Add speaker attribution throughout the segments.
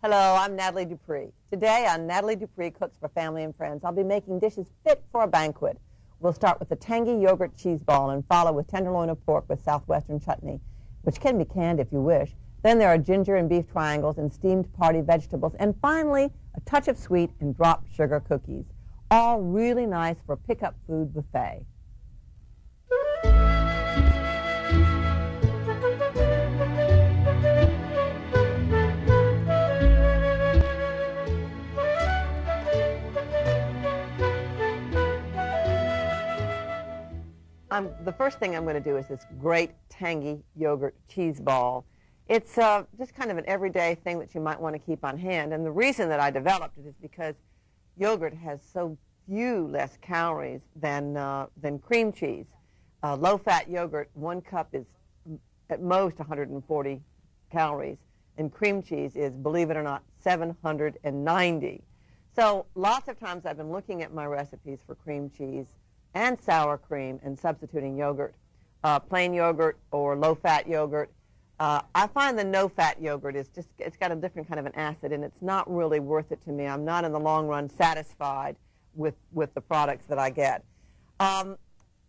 Speaker 1: Hello, I'm Nathalie Dupree. Today on Nathalie Dupree Cooks for Family and Friends, I'll be making dishes fit for a banquet. We'll start with the tangy yogurt cheese ball and follow with tenderloin of pork with southwestern chutney, which can be canned if you wish. Then there are ginger and beef triangles and steamed party vegetables. And finally, a touch of sweet and drop sugar cookies. All really nice for a pick-up food buffet. The first thing I'm going to do is this great tangy yogurt cheese ball. It's just kind of an everyday thing that you might want to keep on hand. And the reason that I developed it is because yogurt has so few less calories than cream cheese. Low-fat yogurt, 1 cup is at most 140 calories, and cream cheese is, believe it or not, 790. So lots of times I've been looking at my recipes for cream cheese and sour cream and substituting yogurt, plain yogurt or low-fat yogurt. I find the no-fat yogurt is just, it's got a different kind of an acid, and it's not really worth it to me. I'm not in the long run satisfied with the products that I get. I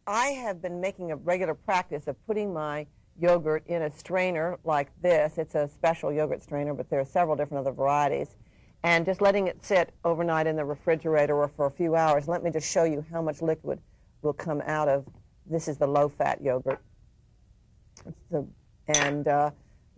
Speaker 1: have been making a regular practice of putting my yogurt in a strainer like this. It's a special yogurt strainer, but there are several different other varieties. And just letting it sit overnight in the refrigerator or for a few hours. Let me just show you how much liquid will come out of, this is the low-fat yogurt. You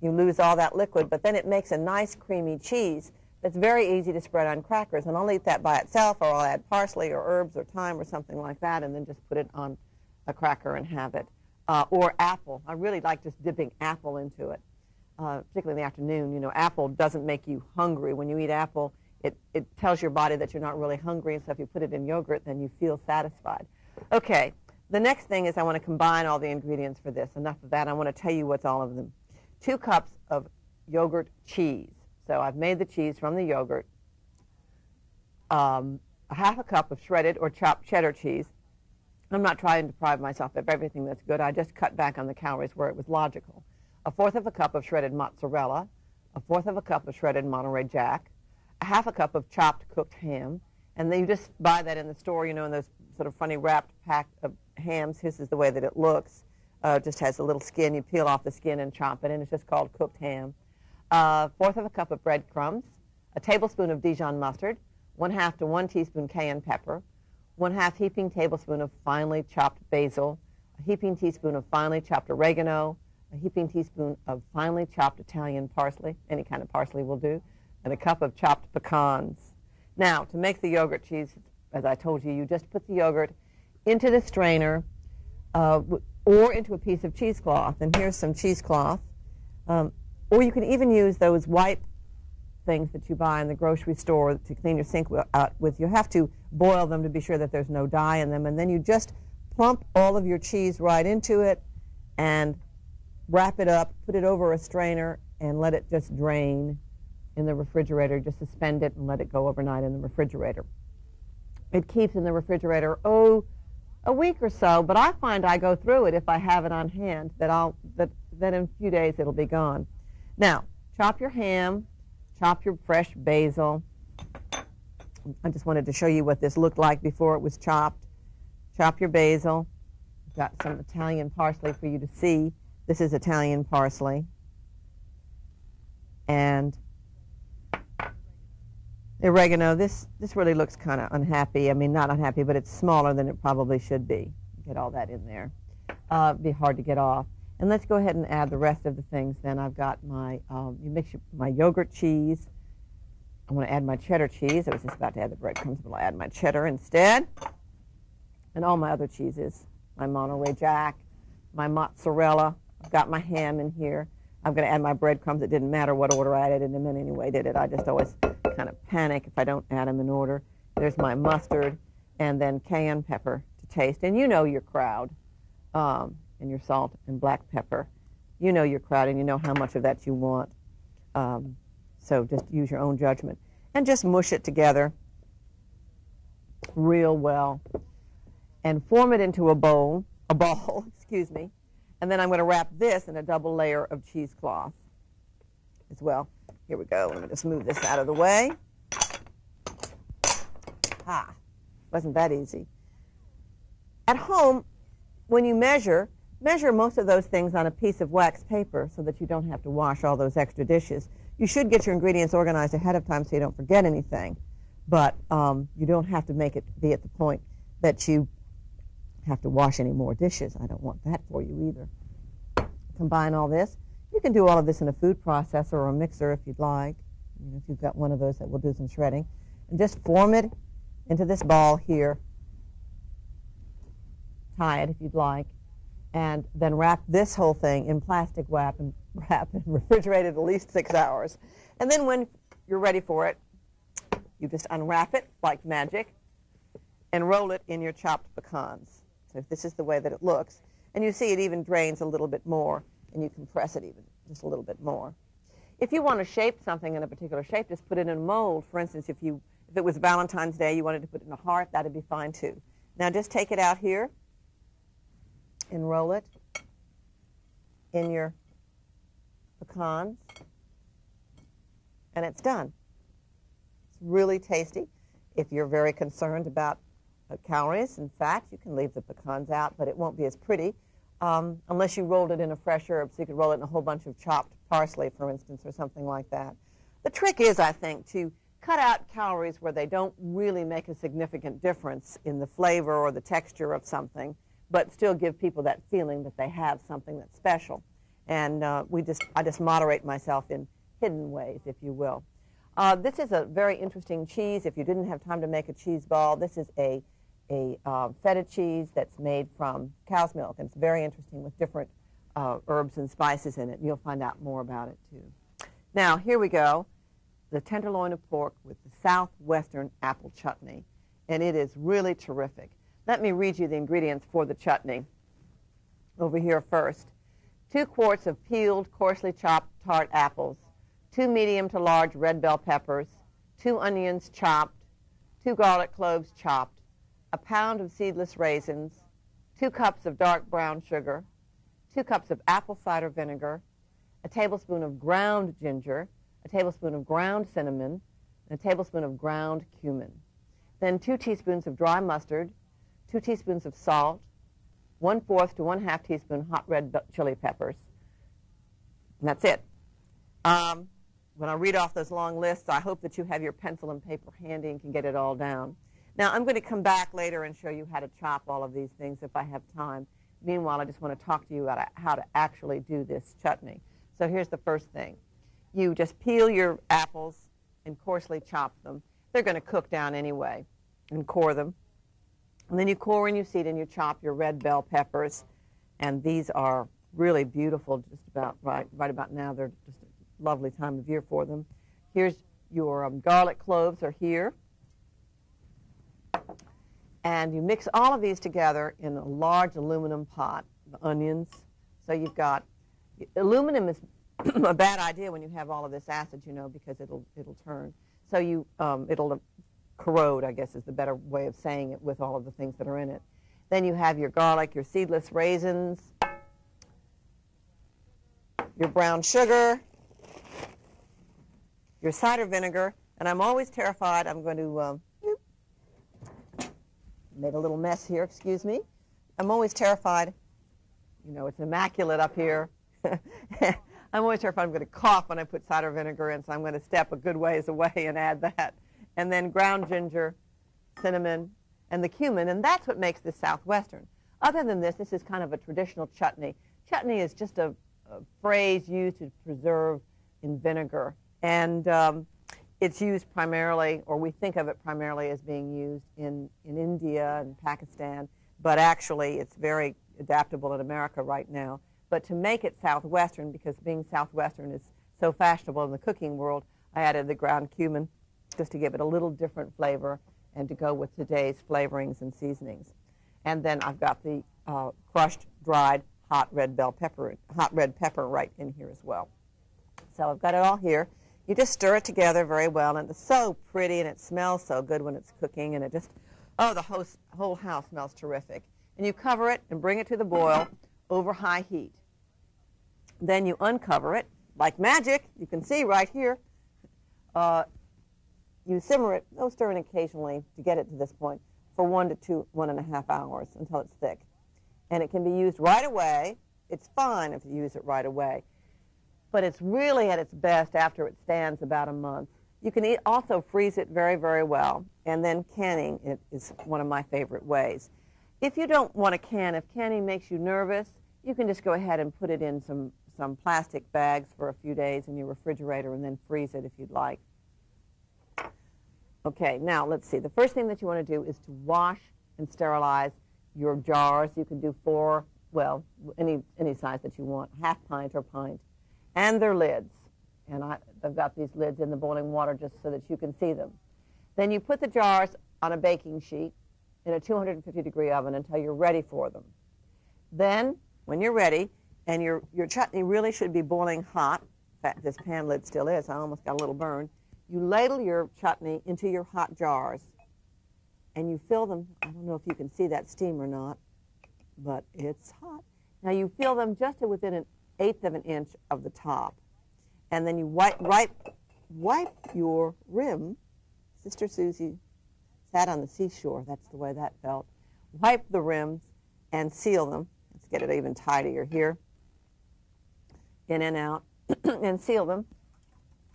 Speaker 1: lose all that liquid, but then it makes a nice creamy cheese that's very easy to spread on crackers. And I'll eat that by itself, or I'll add parsley or herbs or thyme or something like that, and then just put it on a cracker and have it. Or apple. I really like just dipping apple into it, particularly in the afternoon. You know, apple doesn't make you hungry. When you eat apple, it tells your body that you're not really hungry, and so if you put it in yogurt, then you feel satisfied. Okay, the next thing is I want to combine all the ingredients for this. Enough of that. I want to tell you what's all of them. 2 cups of yogurt cheese. So I've made the cheese from the yogurt. A half a cup of shredded or chopped cheddar cheese. I'm not trying to deprive myself of everything that's good. I just cut back on the calories where it was logical. 1/4 of a cup of shredded mozzarella. 1/4 of a cup of shredded Monterey Jack. A half a cup of chopped cooked ham. And then you just buy that in the store, you know, in those sort of funny wrapped pack of hams. This is the way that it looks. It just has a little skin. You peel off the skin and chop it, and it's just called cooked ham. 1/4 of a cup of breadcrumbs. A tablespoon of Dijon mustard. 1/2 to 1 teaspoon cayenne pepper. 1/2 heaping tablespoon of finely chopped basil. A heaping teaspoon of finely chopped oregano. A heaping teaspoon of finely chopped Italian parsley. Any kind of parsley will do. And a cup of chopped pecans. Now, to make the yogurt cheese, as I told you, you just put the yogurt into the strainer or into a piece of cheesecloth. And here's some cheesecloth. Or you can even use those wipe things that you buy in the grocery store to clean your sink out with. You have to boil them to be sure that there's no dye in them. And then you just plump all of your cheese right into it and wrap it up, put it over a strainer, and let it just drain in the refrigerator. Just suspend it and let it go overnight in the refrigerator. It keeps in the refrigerator, a week or so, but I find I go through it if I have it on hand, that in a few days it'll be gone. Now, chop your ham, chop your fresh basil. I just wanted to show you what this looked like before it was chopped. Chop your basil. I've got some Italian parsley for you to see. This is Italian parsley. And oregano. This really looks kind of unhappy. I mean, not unhappy, but it's smaller than it probably should be. Get all that in there. It'd be hard to get off. And let's go ahead and add the rest of the things. Then I've got my my yogurt cheese. I want to add my cheddar cheese. I was just about to add the breadcrumbs, but I'll add my cheddar instead. And all my other cheeses. My Monterey Jack, my mozzarella. I've got my ham in here. I'm going to add my breadcrumbs. It didn't matter what order I added them in anyway, did it? I just always kind of panic if I don't add them in order. There's my mustard, and then cayenne pepper to taste. And you know your crowd, and your salt and black pepper. You know your crowd, and you know how much of that you want. So just use your own judgment. And just mush it together real well. And form it into a ball, excuse me. And then I'm going to wrap this in a double layer of cheesecloth as well. Here we go. Let me just move this out of the way. Ah, wasn't that easy. At home, when you measure most of those things on a piece of wax paper so that you don't have to wash all those extra dishes. You should get your ingredients organized ahead of time so you don't forget anything, but you don't have to make it be at the point that you have to wash any more dishes. I don't want that for you either. Combine all this. You can do all of this in a food processor or a mixer if you'd like, if you've got one of those that will do some shredding, and just form it into this ball here. Tie it if you'd like, and then wrap this whole thing in plastic wrap and refrigerate it at least 6 hours. And then when you're ready for it, you just unwrap it like magic and roll it in your chopped pecans. So this is the way that it looks. And you see it even drains a little bit more, and you can press it even just a little bit more. If you want to shape something in a particular shape, just put it in a mold. For instance, if it was Valentine's Day, you wanted to put it in a heart, that'd be fine too. Now just take it out here and roll it in your pecans, and it's done. It's really tasty. If you're very concerned about calories and fats, you can leave the pecans out, but it won't be as pretty unless you rolled it in a fresh herb, so you could roll it in a whole bunch of chopped parsley, for instance, or something like that. The trick is, I think, to cut out calories where they don't really make a significant difference in the flavor or the texture of something, but still give people that feeling that they have something that's special. And I just moderate myself in hidden ways, if you will. This is a very interesting cheese. If you didn't have time to make a cheese ball, this is a feta cheese that's made from cow's milk. And it's very interesting with different herbs and spices in it. And you'll find out more about it, too. Now, here we go. The tenderloin of pork with the southwestern apple chutney. And it is really terrific. Let me read you the ingredients for the chutney over here first. 2 quarts of peeled, coarsely chopped tart apples, 2 medium to large red bell peppers, 2 onions chopped, 2 garlic cloves chopped, a pound of seedless raisins, 2 cups of dark brown sugar, 2 cups of apple cider vinegar, a tablespoon of ground ginger, a tablespoon of ground cinnamon, and a tablespoon of ground cumin. Then 2 teaspoons of dry mustard, 2 teaspoons of salt, 1/4 to 1/2 teaspoon hot red chili peppers. And that's it. When I read off those long lists, I hope that you have your pencil and paper handy and can get it all down. Now, I'm going to come back later and show you how to chop all of these things if I have time. Meanwhile, I just want to talk to you about how to actually do this chutney. So here's the first thing. You just peel your apples and coarsely chop them. They're going to cook down anyway, and core them. And then you core and you seed and you chop your red bell peppers. And these are really beautiful just about right about now. They're just a lovely time of year for them. Here's your garlic cloves are here. And you mix all of these together in a large aluminum pot, the onions. So you've got, aluminum is a bad idea when you have all of this acid, you know, because it'll turn. So it'll corrode, I guess is the better way of saying it, with all of the things that are in it. Then you have your garlic, your seedless raisins, your brown sugar, your cider vinegar, and I'm always terrified. I'm going to made a little mess here, excuse me. I'm always terrified. You know, it's immaculate up here. I'm always terrified I'm going to cough when I put cider vinegar in, so I'm going to step a good ways away and add that. And then ground ginger, cinnamon, and the cumin, and that's what makes this southwestern. Other than this, this is kind of a traditional chutney. Chutney is just a phrase used to preserve in vinegar, and it's used primarily, or we think of it primarily as being used in India and Pakistan, but actually it's very adaptable in America right now. But to make it southwestern, because being southwestern is so fashionable in the cooking world, I added the ground cumin just to give it a little different flavor and to go with today's flavorings and seasonings. And then I've got the crushed, dried, hot red pepper right in here as well. So I've got it all here. You just stir it together very well, and it's so pretty, and it smells so good when it's cooking, and it just, oh, the whole house smells terrific. And you cover it and bring it to the boil over high heat. Then you uncover it, like magic, you can see right here, You simmer it, no stirring occasionally to get it to this point, for 1 to 1.5 hours until it's thick. And it can be used right away. It's fine if you use it right away. But it's really at its best after it stands about a month. You can also freeze it very, very well. And then canning it is one of my favorite ways. If you don't want to can, if canning makes you nervous, you can just go ahead and put it in some plastic bags for a few days in your refrigerator and then freeze it if you'd like. Okay, now let's see. The first thing that you want to do is to wash and sterilize your jars. You can do 4, well, any size that you want, half pint or pint, and their lids. And I've got these lids in the boiling water just so that you can see them. Then you put the jars on a baking sheet in a 250-degree oven until you're ready for them. Then, when you're ready, and your chutney really should be boiling hot, in fact, this pan lid still is, I almost got a little burn, you ladle your chutney into your hot jars, and you fill them. I don't know if you can see that steam or not, but it's hot. Now you fill them just to within 1/8 of an inch of the top, and then you wipe your rim. Sister Susie sat on the seashore. That's the way that felt. Wipe the rims and seal them. Let's get it even tidier here. In and out, and seal them.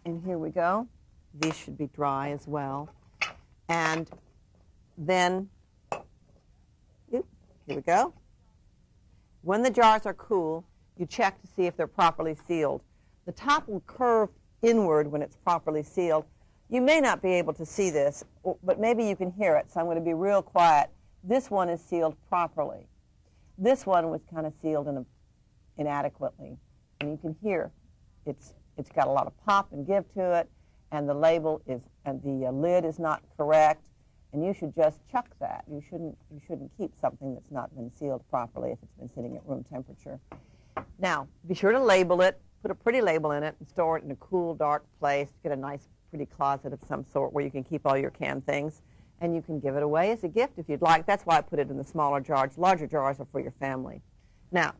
Speaker 1: And here we go. These should be dry as well. And then, here we go. When the jars are cool, you check to see if they're properly sealed. The top will curve inward when it's properly sealed. You may not be able to see this, but maybe you can hear it, so I'm going to be real quiet. This one is sealed properly. This one was kind of sealed inadequately, and you can hear it's got a lot of pop and give to it, and the label is, and the lid is not correct, and you should just chuck that. You shouldn't keep something that's not been sealed properly if it's been sitting at room temperature. Now, be sure to label it, put a pretty label in it, and store it in a cool, dark place. Get a nice, pretty closet of some sort where you can keep all your canned things, and you can give it away as a gift if you'd like. That's why I put it in the smaller jars. Larger jars are for your family. Now,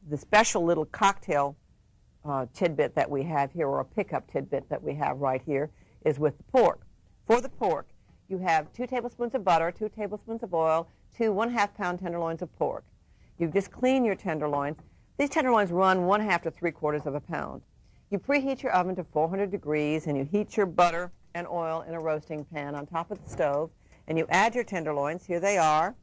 Speaker 1: the special little cocktail tidbit that we have here, or a pickup tidbit that we have right here, is with the pork. For the pork, you have 2 tablespoons of butter, 2 tablespoons of oil, 2 1/2-pound tenderloins of pork. You just clean your tenderloins. These tenderloins run 1/2 to 3/4 of a pound. You preheat your oven to 400 degrees, and you heat your butter and oil in a roasting pan on top of the stove, and you add your tenderloins. Here they are.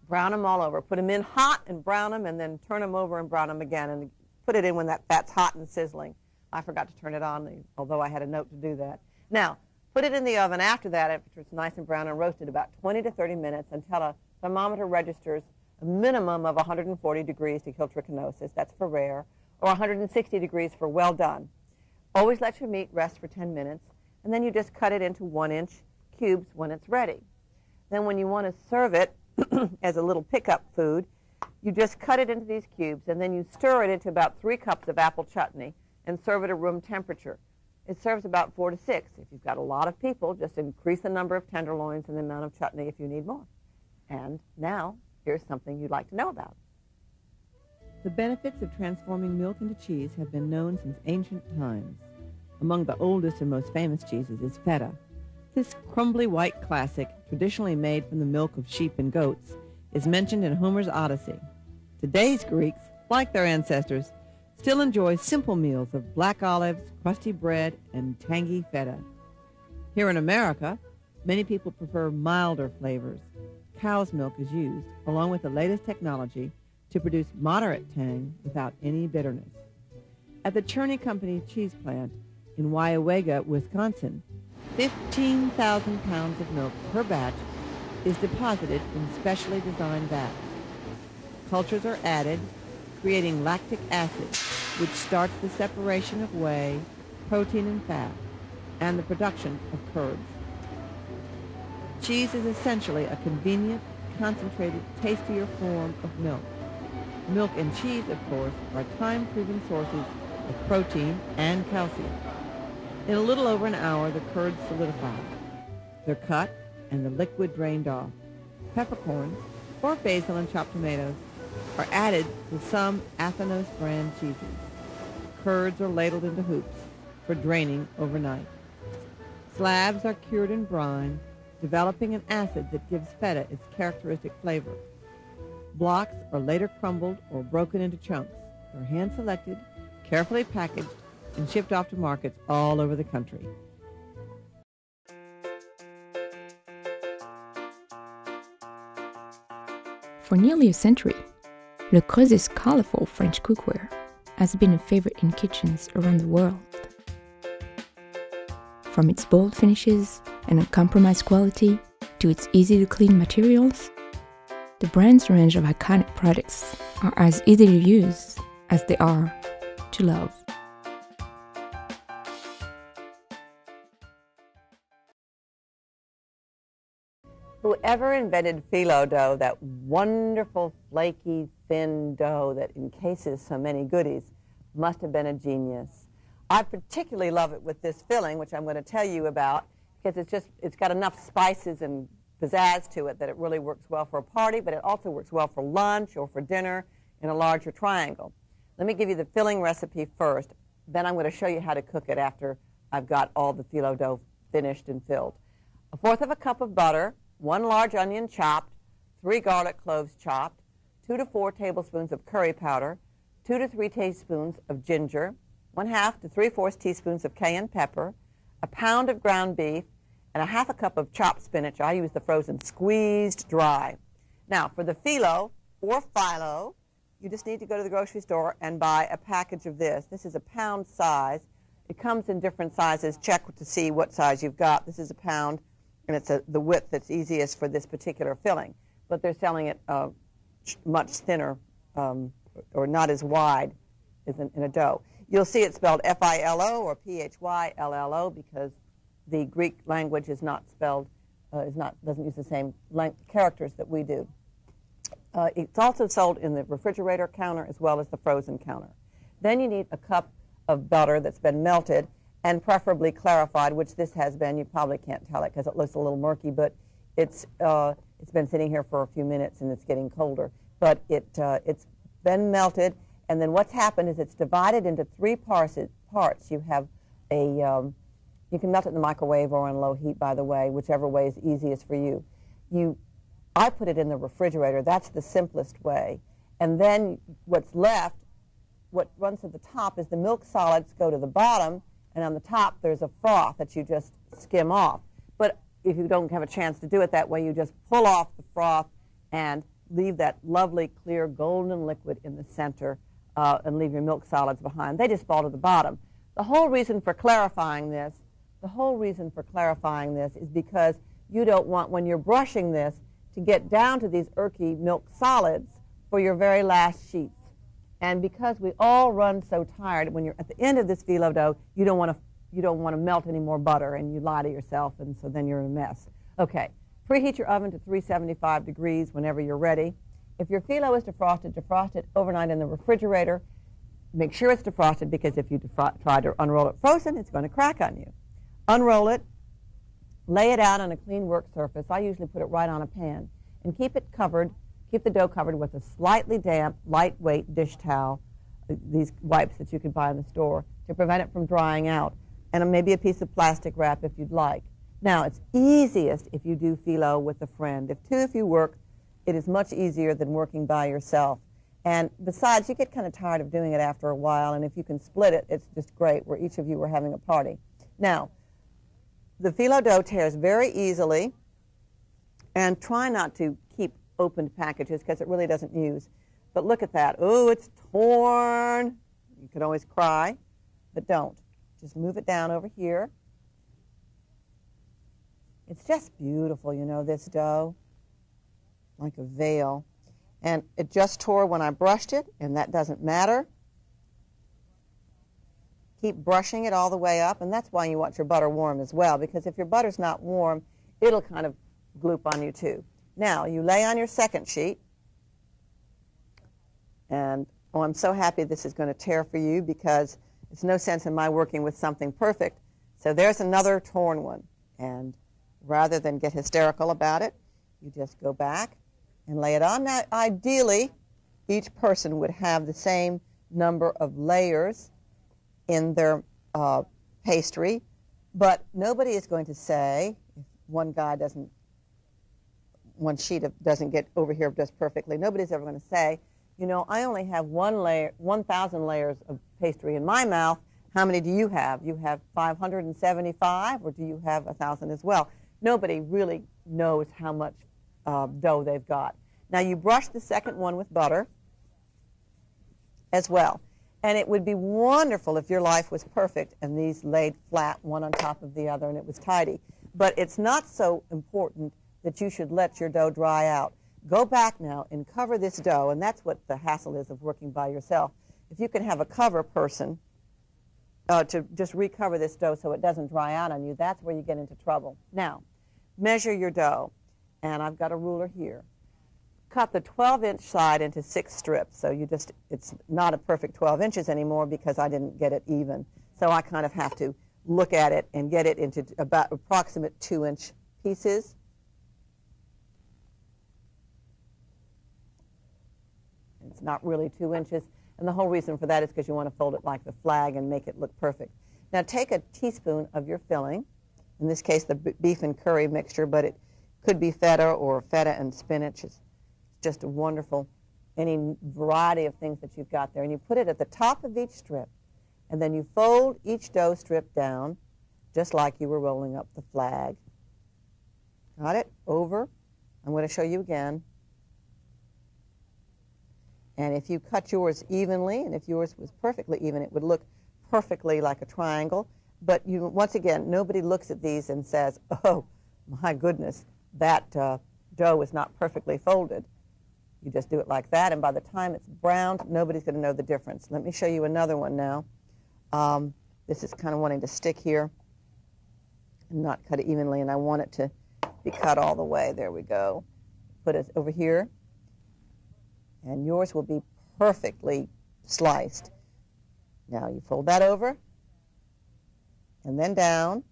Speaker 1: Brown them all over. Put them in hot and brown them, and then turn them over and brown them again, and put it in when that fat's hot and sizzling. I forgot to turn it on, although I had a note to do that. Now, put it in the oven after that, after it's nice and brown, and roasted about 20 to 30 minutes until a thermometer registers a minimum of 140 degrees to kill trichinosis. That's for rare, or 160 degrees for well done. Always let your meat rest for 10 minutes, and then you just cut it into 1-inch cubes when it's ready. Then when you want to serve it as a little pickup food, you just cut it into these cubes, and then you stir it into about 3 cups of apple chutney and serve it at room temperature. It serves about 4 to 6. If you've got a lot of people, just increase the number of tenderloins and the amount of chutney if you need more. And now, here's something you'd like to know about. The benefits of transforming milk into cheese have been known since ancient times. Among the oldest and most famous cheeses is feta. This crumbly white classic, traditionally made from the milk of sheep and goats, is mentioned in Homer's Odyssey. Today's Greeks, like their ancestors, still enjoy simple meals of black olives, crusty bread, and tangy feta. Here in America, many people prefer milder flavors. Cow's milk is used, along with the latest technology, to produce moderate tang without any bitterness. At the Cherney Company cheese plant in Weyauwega, Wisconsin, 15,000 pounds of milk per batch is deposited in specially designed vats. Cultures are added, creating lactic acid, which starts the separation of whey, protein, and fat, and the production of curds. Cheese is essentially a convenient, concentrated, tastier form of milk. Milk and cheese, of course, are time-proven sources of protein and calcium. In a little over an hour, the curds solidify. They're cut and the liquid drained off. Peppercorns, or basil and chopped tomatoes, are added to some Athanos brand cheeses. Curds are ladled into hoops. for draining overnight. Slabs are cured in brine, developing an acid that gives feta its characteristic flavor. Blocks are later crumbled or broken into chunks. They're hand-selected, carefully packaged, and shipped off to markets all over the country.
Speaker 2: For nearly a century, LeCreuset's colorful French cookware has been a favorite in kitchens around the world. From its bold finishes and uncompromised quality to its easy-to-clean materials, the brand's range of iconic products are as easy to use as they are to love.
Speaker 1: Whoever invented phyllo dough, that wonderful, flaky, thin dough that encases so many goodies, must have been a genius. I particularly love it with this filling, which I'm going to tell you about, because it's got enough spices and pizzazz to it that it really works well for a party, but it also works well for lunch or for dinner in a larger triangle. Let me give you the filling recipe first, then I'm going to show you how to cook it after I've got all the phyllo dough finished and filled. 1/4 cup of butter, 1 large onion chopped, 3 garlic cloves chopped, 2 to 4 tablespoons of curry powder, 2 to 3 teaspoons of ginger, 1/2 to 3/4 teaspoons of cayenne pepper, a pound of ground beef, and 1/2 cup of chopped spinach. I use the frozen squeezed dry. Now, for the phyllo or phyllo, you just need to go to the grocery store and buy a package of this. This is a pound size. It comes in different sizes. Check to see what size you've got. This is a pound, and it's the width that's easiest for this particular filling. But they're selling it much thinner or not as wide as in a dough. You'll see it spelled F-I-L-O or P-H-Y-L-L-O because the Greek language is not spelled, doesn't use the same characters that we do. It's also sold in the refrigerator counter as well as the frozen counter. Then you need a cup of butter that's been melted and preferably clarified, which this has been. You probably can't tell it because it looks a little murky, but it's been sitting here for a few minutes and it's getting colder. But it's been melted, and then what's happened is it's divided into 3 parts. You have you can melt it in the microwave or on low heat, by the way, whichever way is easiest for you. I put it in the refrigerator. That's the simplest way. And then what's left, what runs to the top is the milk solids go to the bottom, and on the top there's a froth that you just skim off. But if you don't have a chance to do it that way, you just pull off the froth and leave that lovely, clear, golden liquid in the center and leave your milk solids behind. They just fall to the bottom. The whole reason for clarifying this is because you don't want, when you're brushing this, to get down to these earthy milk solids for your very last sheets. And because we all run so tired, when you're at the end of this phyllo dough, you don't want to melt any more butter, and you lie to yourself, and so then you're in a mess. Okay, preheat your oven to 375 degrees whenever you're ready. If your phyllo is defrosted, defrost it overnight in the refrigerator. Make sure it's defrosted, because if you try to unroll it frozen, it's going to crack on you. Unroll it, lay it out on a clean work surface. I usually put it right on a pan, and keep it covered. Keep the dough covered with a slightly damp, lightweight dish towel, these wipes that you can buy in the store, to prevent it from drying out, and maybe a piece of plastic wrap if you'd like. Now, it's easiest if you do phyllo with a friend. If you work, it is much easier than working by yourself. And besides, you get kind of tired of doing it after a while, and if you can split it, it's just great, where each of you are having a party. Now, the phyllo dough tears very easily, and try not to keep opened packages because it really doesn't use. But look at that. Oh, it's torn. You can always cry, but don't. Just move it down over here. It's just beautiful, you know, this dough, like a veil. And it just tore when I brushed it, and that doesn't matter. Keep brushing it all the way up, and that's why you want your butter warm as well, because if your butter's not warm, it'll kind of gloop on you too. Now, you lay on your second sheet, and oh, I'm so happy this is going to tear for you, because it's no sense in my working with something perfect. So there's another torn one, and rather than get hysterical about it, you just go back and lay it on. Now, ideally, each person would have the same number of layers in their pastry, but nobody is going to say, if one sheet doesn't get over here just perfectly, nobody's ever going to say, you know, I only have 1,000 layers of pastry in my mouth. How many do you have? You have 575, or do you have 1,000 as well? Nobody really knows how much dough they've got. Now you brush the second one with butter as well. And it would be wonderful if your life was perfect and these laid flat one on top of the other and it was tidy. But it's not so important that you should let your dough dry out. Go back now and cover this dough, and that's what the hassle is of working by yourself. If you can have a cover person to just recover this dough so it doesn't dry out on you, that's where you get into trouble. Now, measure your dough, and I've got a ruler here. Cut the 12-inch side into 6 strips, so it's not a perfect 12 inches anymore because I didn't get it even. So I kind of have to look at it and get it into about approximate 2-inch pieces. It's not really 2 inches, and the whole reason for that is because you want to fold it like the flag and make it look perfect. Now take a teaspoon of your filling, in this case the beef and curry mixture, but it could be feta or feta and spinach. It's just a wonderful, any variety of things that you've got there, and you put it at the top of each strip, and then you fold each dough strip down just like you were rolling up the flag. Got it? Over. I'm going to show you again. And if you cut yours evenly, and if yours was perfectly even, it would look perfectly like a triangle. But once again, nobody looks at these and says, oh, my goodness, that dough is not perfectly folded. You just do it like that, and by the time it's browned, nobody's going to know the difference. Let me show you another one now. This is kind of wanting to stick here and not cut it evenly, and I want it to be cut all the way. There we go. Put it over here. And yours will be perfectly sliced. Now you fold that over, and then down,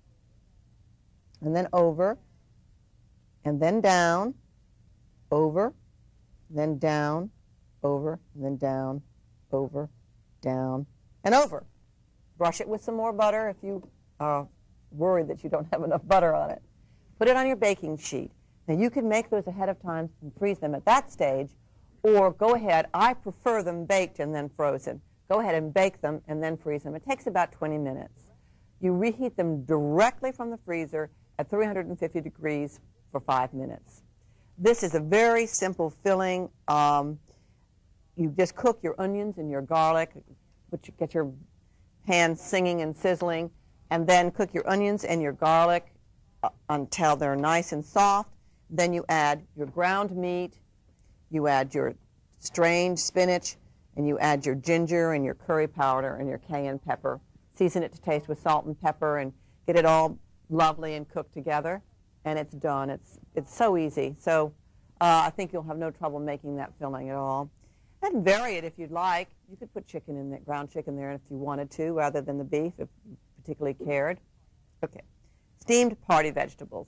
Speaker 1: and then over, and then down, over, then down, over, and then down, over, down, and over. Brush it with some more butter if you are worried that you don't have enough butter on it. Put it on your baking sheet. Now you can make those ahead of time and freeze them at that stage, or go ahead, I prefer them baked and then frozen. Go ahead and bake them and then freeze them. It takes about 20 minutes. You reheat them directly from the freezer at 350 degrees for 5 minutes. This is a very simple filling. You just cook your onions and your garlic, get your pan singing and sizzling, and then cook your onions and your garlic until they're nice and soft. Then you add your ground meat, you add your strained spinach, and you add your ginger and your curry powder and your cayenne pepper. Season it to taste with salt and pepper and get it all lovely and cooked together, and it's done. It's so easy. So I think you'll have no trouble making that filling at all. And vary it if you'd like. You could put chicken in there, ground chicken there if you wanted to, rather than the beef if you particularly cared. Okay, steamed party vegetables.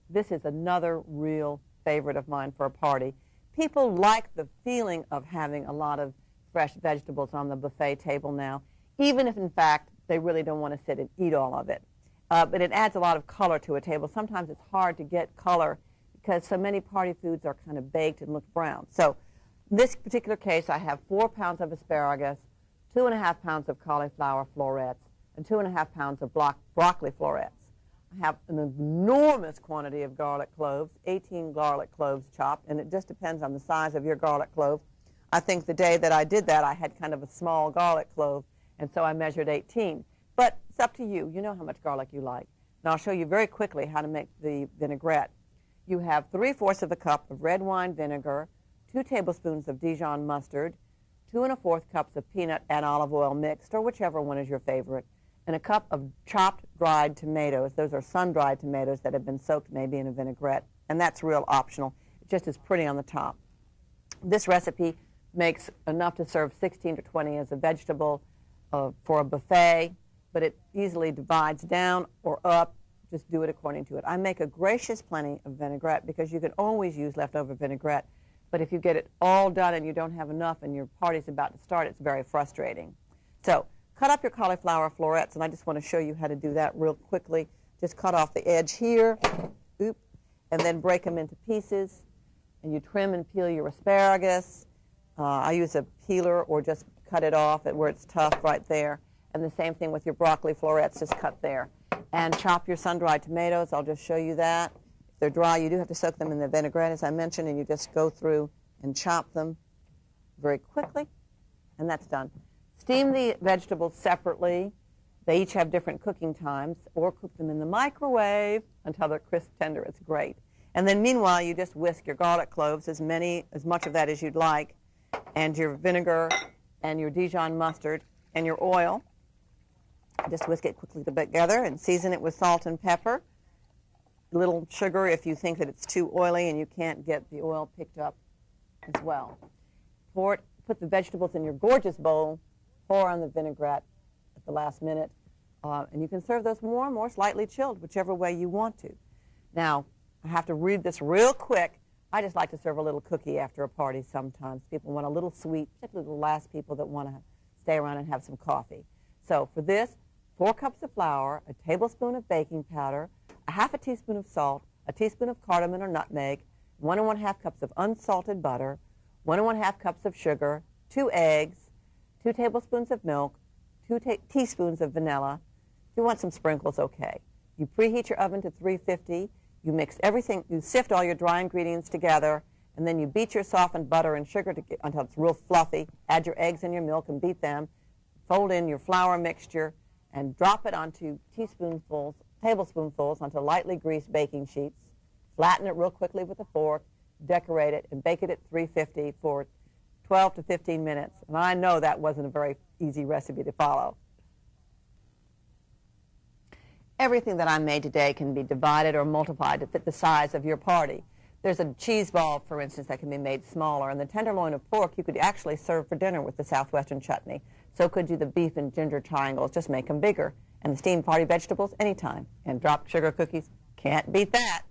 Speaker 1: This is another real favorite of mine for a party. People like the feeling of having a lot of fresh vegetables on the buffet table now, even if, in fact, they really don't want to sit and eat all of it. But it adds a lot of color to a table. Sometimes it's hard to get color because so many party foods are kind of baked and look brown. So in this particular case, I have 4 pounds of asparagus, 2.5 pounds of cauliflower florets, and 2.5 pounds of broccoli florets. I have an enormous quantity of garlic cloves, 18 garlic cloves chopped, and it just depends on the size of your garlic clove. I think the day that I did that, I had kind of a small garlic clove, and so I measured 18. But it's up to you. You know how much garlic you like. Now I'll show you very quickly how to make the vinaigrette. You have 3/4 of a cup of red wine vinegar, 2 tablespoons of Dijon mustard, 2 1/4 cups of peanut and olive oil mixed, or whichever one is your favorite, and a cup of chopped dried tomatoes. Those are sun-dried tomatoes that have been soaked maybe in a vinaigrette, and that's real optional. It just is pretty on the top. This recipe makes enough to serve 16 to 20 as a vegetable for a buffet, but it easily divides down or up. Just do it according to it. I make a gracious plenty of vinaigrette because you can always use leftover vinaigrette, but if you get it all done and you don't have enough and your party's about to start, it's very frustrating. So cut up your cauliflower florets, and I just want to show you how to do that real quickly. Just cut off the edge here, oop, and then break them into pieces. And you trim and peel your asparagus. I use a peeler or just cut it off at where it's tough right there. And the same thing with your broccoli florets, just cut there. And chop your sun-dried tomatoes. I'll just show you that. If they're dry, you do have to soak them in the vinaigrette, as I mentioned, and you just go through and chop them very quickly, and that's done. Steam the vegetables separately. They each have different cooking times, or cook them in the microwave until they're crisp tender. It's great. And then meanwhile, you just whisk your garlic cloves, as much of that as you'd like, and your vinegar and your Dijon mustard and your oil. Just whisk it quickly together and season it with salt and pepper. A little sugar if you think that it's too oily and you can't get the oil picked up as well. Put the vegetables in your gorgeous bowl, pour on the vinaigrette at the last minute, and you can serve those warm or slightly chilled, whichever way you want to. Now, I have to read this real quick. I just like to serve a little cookie after a party sometimes. People want a little sweet, particularly the last people that want to stay around and have some coffee. So for this, 4 cups of flour, a tablespoon of baking powder, a half a teaspoon of salt, a teaspoon of cardamom or nutmeg, 1 1/2 cups of unsalted butter, 1 1/2 cups of sugar, 2 eggs, 2 tablespoons of milk, 2 teaspoons of vanilla. If you want some sprinkles, okay. You preheat your oven to 350. You mix everything, you sift all your dry ingredients together, and then you beat your softened butter and sugar until it's real fluffy. Add your eggs and your milk and beat them. Fold in your flour mixture and drop it onto tablespoonfuls onto lightly greased baking sheets. Flatten it real quickly with a fork, decorate it, and bake it at 350 for 12 to 15 minutes. And I know that wasn't a very easy recipe to follow. Everything that I made today can be divided or multiplied to fit the size of your party. There's a cheese ball, for instance, that can be made smaller, and the tenderloin of pork you could actually serve for dinner with the Southwestern chutney. So could you the beef and ginger triangles, just make them bigger. And the steamed party vegetables, anytime. And dropped sugar cookies, can't beat that.